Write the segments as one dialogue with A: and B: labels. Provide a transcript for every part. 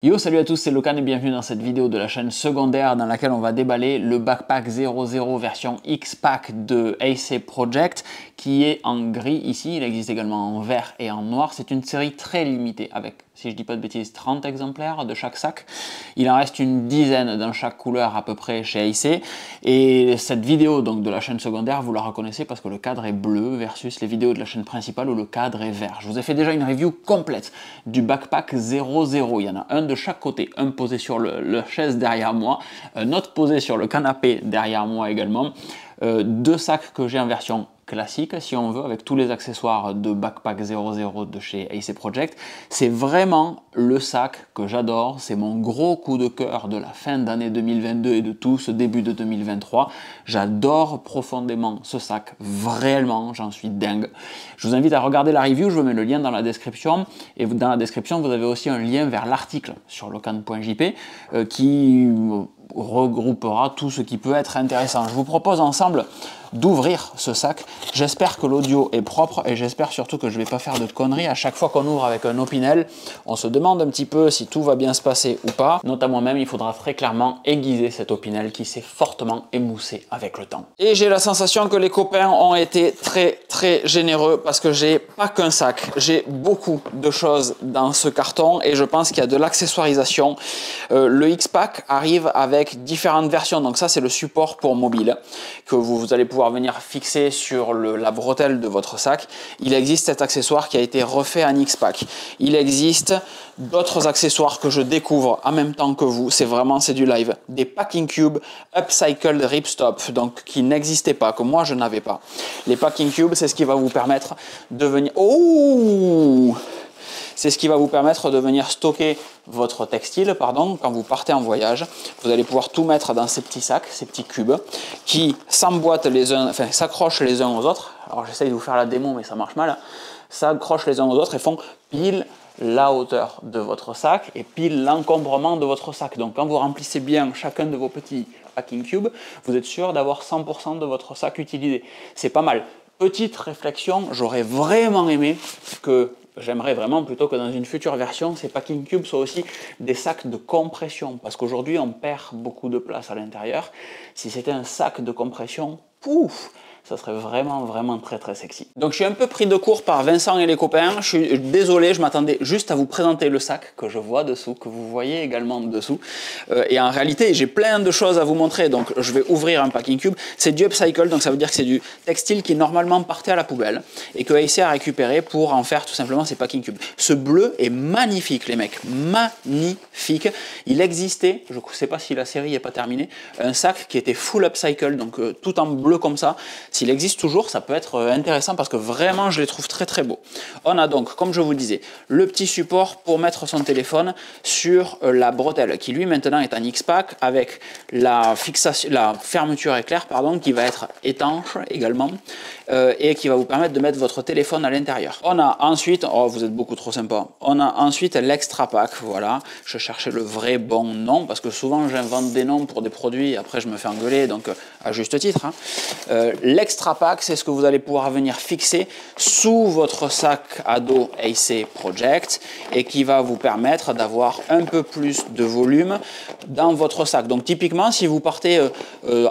A: Yo, salut à tous, c'est Locan et bienvenue dans cette vidéo de la chaîne secondaire dans laquelle on va déballer le Backpack 00 version X-Pack de AC Project qui est en gris ici. Il existe également en vert et en noir. C'est une série très limitée avec, si je dis pas de bêtises, 30 exemplaires de chaque sac. Il en reste une dizaine dans chaque couleur à peu près chez AC. Et cette vidéo donc de la chaîne secondaire, vous la reconnaissez parce que le cadre est bleu versus les vidéos de la chaîne principale où le cadre est vert. Je vous ai fait déjà une review complète du Backpack 00. Il y en a un de chaque côté, un posé sur la chaise derrière moi, un autre posé sur le canapé derrière moi également. Deux sacs que j'ai en version classique si on veut, avec tous les accessoires de Backpack 00 de chez AC Project. C'est vraiment le sac que j'adore, c'est mon gros coup de cœur de la fin d'année 2022 et de tout ce début de 2023. J'adore profondément ce sac, vraiment, j'en suis dingue. Je vous invite à regarder la review, je vous mets le lien dans la description, et dans la description vous avez aussi un lien vers l'article sur locan.jp qui regroupera tout ce qui peut être intéressant. Je vous propose ensemble d'ouvrir ce sac. J'espère que l'audio est propre et j'espère surtout que je ne vais pas faire de conneries. À chaque fois qu'on ouvre avec un Opinel, on se demande un petit peu si tout va bien se passer ou pas. Notamment même, il faudra très clairement aiguiser cet Opinel qui s'est fortement émoussé avec le temps. Et j'ai la sensation que les copains ont été très généreux parce que j'ai pas qu'un sac, j'ai beaucoup de choses dans ce carton et je pense qu'il y a de l'accessoirisation. Le X-Pack arrive avec différentes versions, donc ça c'est le support pour mobile que vous allez pouvoir venir fixer sur la bretelle de votre sac. Il existe cet accessoire qui a été refait en X-Pack. Il existe d'autres accessoires que je découvre en même temps que vous. C'est du live. Des packing cubes upcycled ripstop, donc qui n'existaient pas, que moi je n'avais pas. Les packing cubes, c'est ce qui va vous permettre de venir... Oh! C'est ce qui va vous permettre de venir stocker votre textile, quand vous partez en voyage. Vous allez pouvoir tout mettre dans ces petits sacs, ces petits cubes, qui s'emboîtent les uns, enfin s'accrochent les uns aux autres. Alors j'essaye de vous faire la démo, mais ça marche mal. S'accrochent les uns aux autres et font pile la hauteur de votre sac et pile l'encombrement de votre sac. Donc quand vous remplissez bien chacun de vos petits packing cubes, vous êtes sûr d'avoir 100% de votre sac utilisé. C'est pas mal. Petite réflexion, j'aurais vraiment aimé que... J'aimerais vraiment, plutôt que dans une future version, ces packing cubes soient aussi des sacs de compression. Parce qu'aujourd'hui, on perd beaucoup de place à l'intérieur. Si c'était un sac de compression, pouf, ça serait vraiment très sexy. Donc je suis un peu pris de court par Vincent et les copains. Je suis désolé, je m'attendais juste à vous présenter le sac que je vois dessous, que vous voyez également dessous. Et en réalité, j'ai plein de choses à vous montrer. Donc je vais ouvrir un packing cube. C'est du upcycle, donc ça veut dire que c'est du textile qui normalement partait à la poubelle et que AC a récupéré pour en faire tout simplement ces packing cubes. Ce bleu est magnifique, les mecs, magnifique. Il existait, je ne sais pas si la série n'est pas terminée, un sac qui était full upcycle, donc tout en bleu comme ça. S'il existe toujours, ça peut être intéressant parce que vraiment, je les trouve très beaux. On a donc, comme je vous le disais, le petit support pour mettre son téléphone sur la bretelle, qui lui maintenant est en X-Pack avec la fermeture éclair, qui va être étanche également et qui va vous permettre de mettre votre téléphone à l'intérieur. On a ensuite, oh vous êtes beaucoup trop sympa, on a ensuite l'Extra Pack, voilà, je cherchais le vrai bon nom parce que souvent j'invente des noms pour des produits et après je me fais engueuler, donc à juste titre. L'Extra Pack, c'est ce que vous allez pouvoir venir fixer sous votre sac à dos AC Project et qui va vous permettre d'avoir un peu plus de volume dans votre sac. Donc typiquement, si vous partez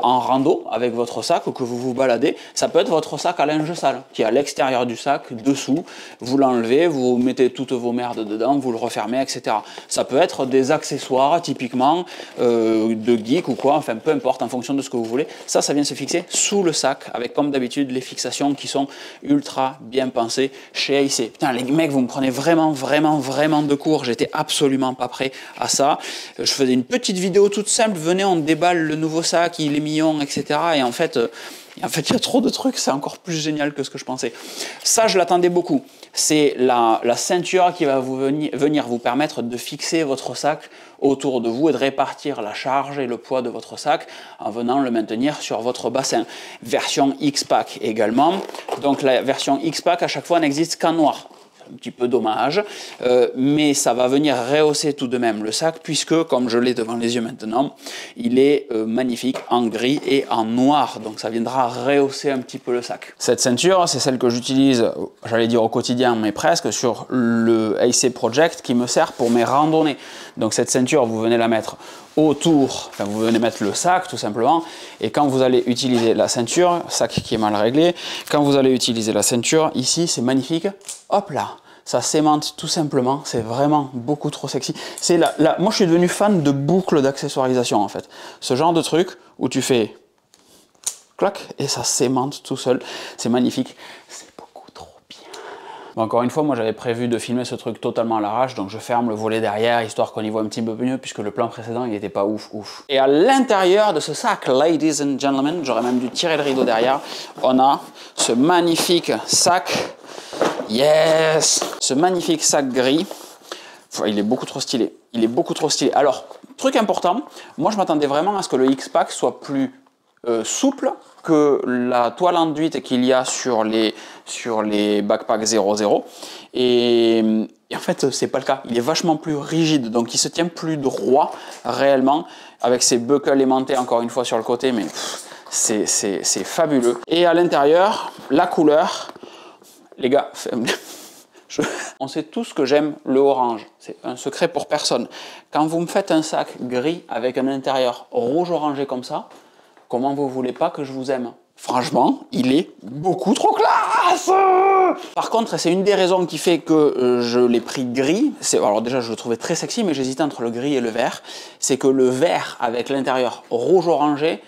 A: en rando avec votre sac ou que vous vous baladez, ça peut être votre sac à linge sale qui est à l'extérieur du sac, dessous. Vous l'enlevez, vous mettez toutes vos merdes dedans, vous le refermez, etc. Ça peut être des accessoires typiquement de geek ou quoi, enfin peu importe, en fonction de ce que vous voulez. Ça vient se fixer sous le sac avec, comme d'habitude, les fixations qui sont ultra bien pensées chez AC. Putain, les mecs, vous me prenez vraiment de court. J'étais absolument pas prêt à ça. Je faisais une petite vidéo toute simple. Venez, on déballe le nouveau sac, il est mignon, etc. Et en fait, il y a trop de trucs. C'est encore plus génial que ce que je pensais. Ça, je l'attendais beaucoup. C'est la ceinture qui va venir vous permettre de fixer votre sac autour de vous et de répartir la charge et le poids de votre sac en venant le maintenir sur votre bassin. Version X-Pack également. Donc la version X-Pack à chaque fois n'existe qu'en noir. un petit peu dommage, mais ça va venir rehausser tout de même le sac, puisque, comme je l'ai devant les yeux maintenant, il est magnifique en gris et en noir, donc ça viendra rehausser un petit peu le sac. Cette ceinture, c'est celle que j'utilise, j'allais dire au quotidien, mais presque, sur le AC Project, qui me sert pour mes randonnées. Donc cette ceinture, vous venez la mettre autour, enfin vous venez mettre le sac tout simplement, et quand vous allez utiliser la ceinture, sac qui est mal réglé, quand vous allez utiliser la ceinture, ici c'est magnifique, hop là, ça s'aimante tout simplement, c'est vraiment beaucoup trop sexy. C'est moi je suis devenu fan de boucles d'accessoirisation en fait, ce genre de truc où tu fais clac et ça s'aimante tout seul, c'est magnifique. Encore une fois, moi j'avais prévu de filmer ce truc totalement à l'arrache, donc je ferme le volet derrière, histoire qu'on y voit un petit peu mieux, puisque le plan précédent il n'était pas ouf. Et à l'intérieur de ce sac, ladies and gentlemen, j'aurais même dû tirer le rideau derrière, on a ce magnifique sac, yes, ce magnifique sac gris. Il est beaucoup trop stylé, il est beaucoup trop stylé. Alors, truc important, moi je m'attendais vraiment à ce que le X-Pack soit plus souple que la toile enduite qu'il y a sur les backpacks 0.0 et en fait c'est pas le cas, il est vachement plus rigide, donc il se tient plus droit réellement, avec ses buckles aimantés encore une fois sur le côté, mais c'est fabuleux. Et à l'intérieur, la couleur, les gars, on sait tous que j'aime le orange, c'est un secret pour personne. Quand vous me faites un sac gris avec un intérieur rouge orangé comme ça, comment vous voulez pas que je vous aime? Franchement, il est beaucoup trop classe. Par contre, c'est une des raisons qui fait que je l'ai pris gris. Alors déjà, je le trouvais très sexy, mais j'hésitais entre le gris et le vert. C'est que le vert avec l'intérieur rouge orangé,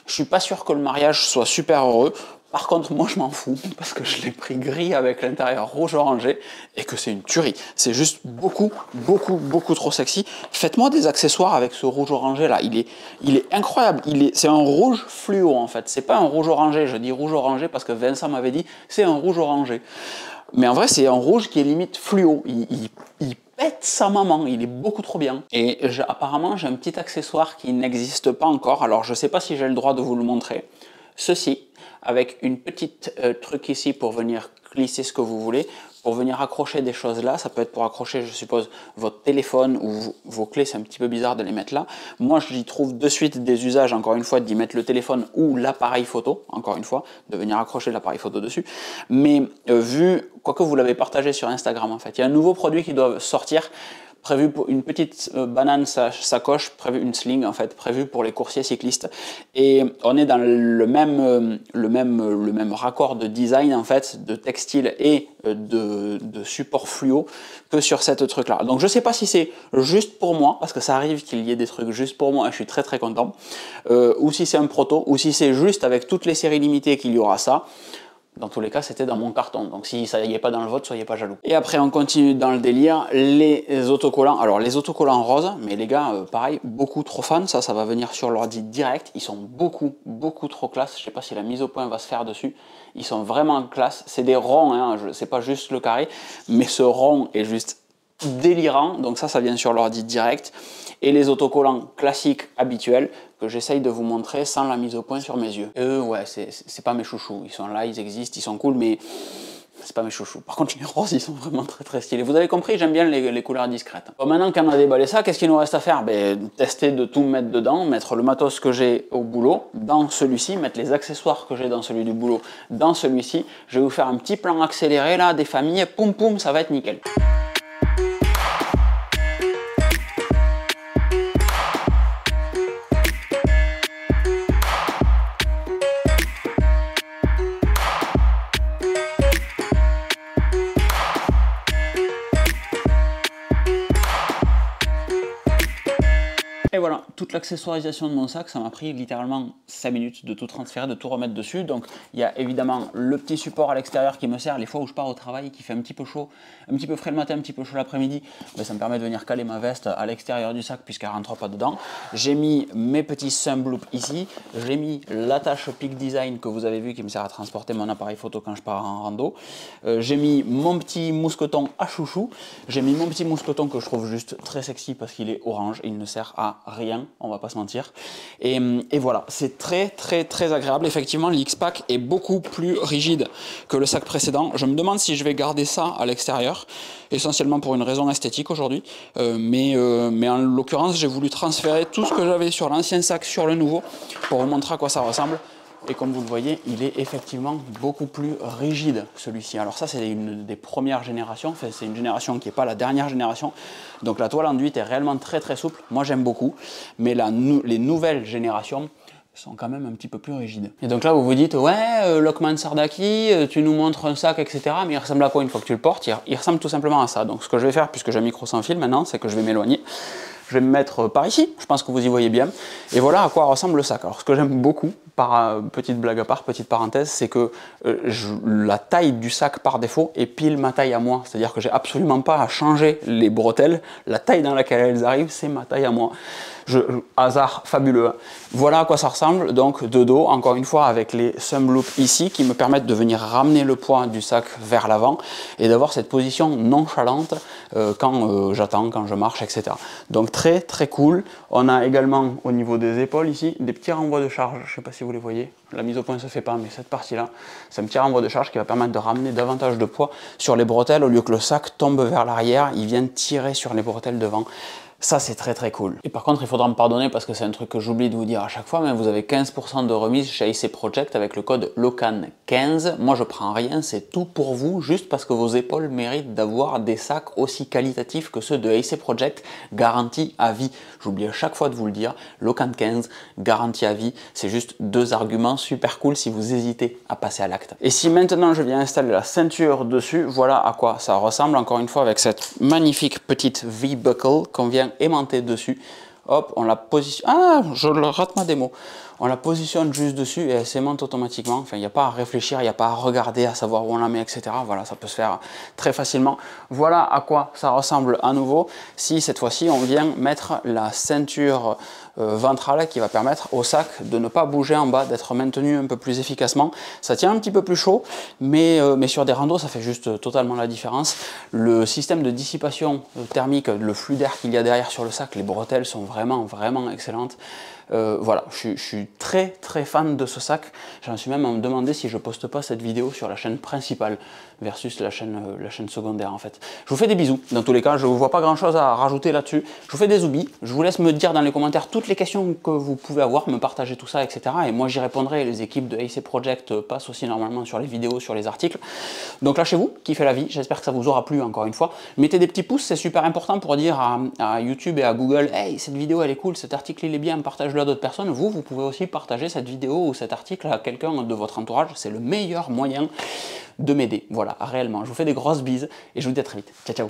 A: je suis pas sûr que le mariage soit super heureux. Par contre, moi je m'en fous parce que je l'ai pris gris avec l'intérieur rouge orangé et que c'est une tuerie. C'est juste beaucoup trop sexy. Faites-moi des accessoires avec ce rouge orangé là. Il est incroyable. C'est un rouge fluo en fait. C'est pas un rouge orangé. Je dis rouge orangé parce que Vincent m'avait dit c'est un rouge orangé. Mais en vrai, c'est un rouge qui est limite fluo. Il pète sa maman, il est beaucoup trop bien. Et apparemment, j'ai un petit accessoire qui n'existe pas encore. Alors, je sais pas si j'ai le droit de vous le montrer. Ceci, avec une petite truc ici pour venir glisser ce que vous voulez, pour venir accrocher des choses là. Ça peut être pour accrocher, je suppose, votre téléphone ou vos clés. C'est un petit peu bizarre de les mettre là. Moi, j'y trouve de suite des usages, encore une fois, d'y mettre le téléphone ou l'appareil photo, encore une fois, de venir accrocher l'appareil photo dessus. Mais quoique vous l'avez partagé sur Instagram, en fait, il y a un nouveau produit qui doit sortir, prévu pour une petite banane sacoche, prévu une sling en fait, prévu pour les coursiers cyclistes. Et on est dans le même raccord de design en fait, de textile et de support fluo que sur cette truc là. Donc je sais pas si c'est juste pour moi, parce que ça arrive qu'il y ait des trucs juste pour moi et je suis très content, ou si c'est un proto, ou si c'est juste avec toutes les séries limitées qu'il y aura ça. Dans tous les cas, c'était dans mon carton. Donc si ça n'y est pas dans le vôtre, soyez pas jaloux. Et après, on continue dans le délire. Les autocollants. Alors, les autocollants roses, mais les gars, pareil, beaucoup trop fans. Ça va venir sur l'ordi direct. Ils sont beaucoup trop classe. Je sais pas si la mise au point va se faire dessus. Ils sont vraiment classe. C'est des ronds, hein. C'est pas juste le carré. Mais ce rond est juste délirant. Donc ça vient sur l'ordi direct. Et les autocollants classiques habituels que j'essaye de vous montrer sans la mise au point sur mes yeux. Ouais, c'est pas mes chouchous. Ils sont là, ils existent, ils sont cool, mais c'est pas mes chouchous. Par contre, les roses, ils sont vraiment très stylés. Vous avez compris, j'aime bien les couleurs discrètes. Bon, maintenant qu'on a déballé ça, qu'est-ce qu'il nous reste à faire? Tester de tout mettre dedans, mettre le matos que j'ai au boulot dans celui-ci, mettre les accessoires que j'ai dans celui du boulot dans celui-ci. Je vais vous faire un petit plan accéléré là, des familles, poum, ça va être nickel. Et voilà, toute l'accessoirisation de mon sac, ça m'a pris littéralement 5 minutes de tout transférer, de tout remettre dessus. Donc il y a évidemment le petit support à l'extérieur qui me sert les fois où je pars au travail, qui fait un petit peu chaud, un petit peu frais le matin, un petit peu chaud l'après-midi. Ça me permet de venir caler ma veste à l'extérieur du sac puisqu'elle ne rentre pas dedans. J'ai mis mes petits sunbloops ici. J'ai mis l'attache Peak Design que vous avez vu qui me sert à transporter mon appareil photo quand je pars en rando. J'ai mis mon petit mousqueton à chouchou. J'ai mis mon petit mousqueton que je trouve juste très sexy parce qu'il est orange et il ne sert à rien, on va pas se mentir. Et voilà, c'est très agréable. Effectivement, l'X-Pack est beaucoup plus rigide que le sac précédent. Je me demande si je vais garder ça à l'extérieur, essentiellement pour une raison esthétique aujourd'hui. Mais en l'occurrence, j'ai voulu transférer tout ce que j'avais sur l'ancien sac sur le nouveau pour vous montrer à quoi ça ressemble. Et comme vous le voyez, il est effectivement beaucoup plus rigide, celui-ci. Alors ça, c'est une des premières générations. Enfin, c'est une génération qui n'est pas la dernière génération. Donc la toile enduite est réellement très souple. Moi, j'aime beaucoup. Mais les nouvelles générations sont quand même un petit peu plus rigides. Et donc là, vous vous dites, ouais, Lockman Sardaki, tu nous montres un sac, etc. Mais il ressemble à quoi une fois que tu le portes? Il ressemble tout simplement à ça. Donc ce que je vais faire, puisque j'ai un micro sans fil maintenant, c'est que je vais m'éloigner. Je vais me mettre par ici, je pense que vous y voyez bien. Et voilà à quoi ressemble le sac. Alors ce que j'aime beaucoup, petite blague à part, petite parenthèse, c'est que la taille du sac par défaut est pile ma taille à moi. C'est-à-dire que j'ai absolument pas à changer les bretelles. La taille dans laquelle elles arrivent, c'est ma taille à moi. Hasard fabuleux. Voilà à quoi ça ressemble, donc de dos, encore une fois, avec les thumb loops ici, qui me permettent de venir ramener le poids du sac vers l'avant et d'avoir cette position nonchalante quand j'attends, quand je marche, etc. Donc très cool. On a également au niveau des épaules ici, des petits renvois de charge, je ne sais pas si vous les voyez, la mise au point ne se fait pas, mais cette partie-là, c'est un petit renvoi de charge qui va permettre de ramener davantage de poids sur les bretelles, au lieu que le sac tombe vers l'arrière, il vient tirer sur les bretelles devant. Ça, c'est très cool. Et par contre, il faudra me pardonner parce que c'est un truc que j'oublie de vous dire à chaque fois, mais vous avez 15% de remise chez AC Project avec le code LOCAN15. Moi, je prends rien, c'est tout pour vous, juste parce que vos épaules méritent d'avoir des sacs aussi qualitatifs que ceux de AC Project, garantie à vie. J'oublie à chaque fois de vous le dire, LOCAN15, garantie à vie, c'est juste deux arguments super cool si vous hésitez à passer à l'acte. Et si maintenant je viens installer la ceinture dessus, voilà à quoi ça ressemble, encore une fois, avec cette magnifique petite V-buckle qu'on vient aimanter dessus. Hop, on la positionne. Ah, je rate ma démo. On la positionne juste dessus et elle s'aimante automatiquement. Enfin, il n'y a pas à réfléchir, il n'y a pas à regarder, à savoir où on la met, etc. Voilà, ça peut se faire très facilement. Voilà à quoi ça ressemble à nouveau. Si cette fois-ci, on vient mettre la ceinture ventrale qui va permettre au sac de ne pas bouger en bas, d'être maintenu un peu plus efficacement. Ça tient un petit peu plus chaud, mais sur des randos, ça fait juste totalement la différence. Le système de dissipation thermique, le flux d'air qu'il y a derrière sur le sac, les bretelles sont vraiment excellentes. Voilà, je suis très fan de ce sac. J'en suis même à me demander si je poste pas cette vidéo sur la chaîne principale versus la chaîne secondaire en fait. Je vous fais des bisous. Dans tous les cas, je ne vois pas grand chose à rajouter là-dessus. Je vous fais des oublis. Je vous laisse me dire dans les commentaires toutes les questions que vous pouvez avoir, me partager tout ça, etc. Et moi j'y répondrai. Les équipes de AC Project passent aussi normalement sur les vidéos, sur les articles. Donc lâchez-vous, kiffez la vie. J'espère que ça vous aura plu encore une fois. Mettez des petits pouces, c'est super important pour dire à YouTube et à Google, hey, cette vidéo elle est cool, cet article il est bien, partage-le à d'autres personnes. Vous pouvez aussi partager cette vidéo ou cet article à quelqu'un de votre entourage. C'est le meilleur moyen de m'aider. Voilà, réellement. Je vous fais des grosses bises et je vous dis à très vite. Ciao.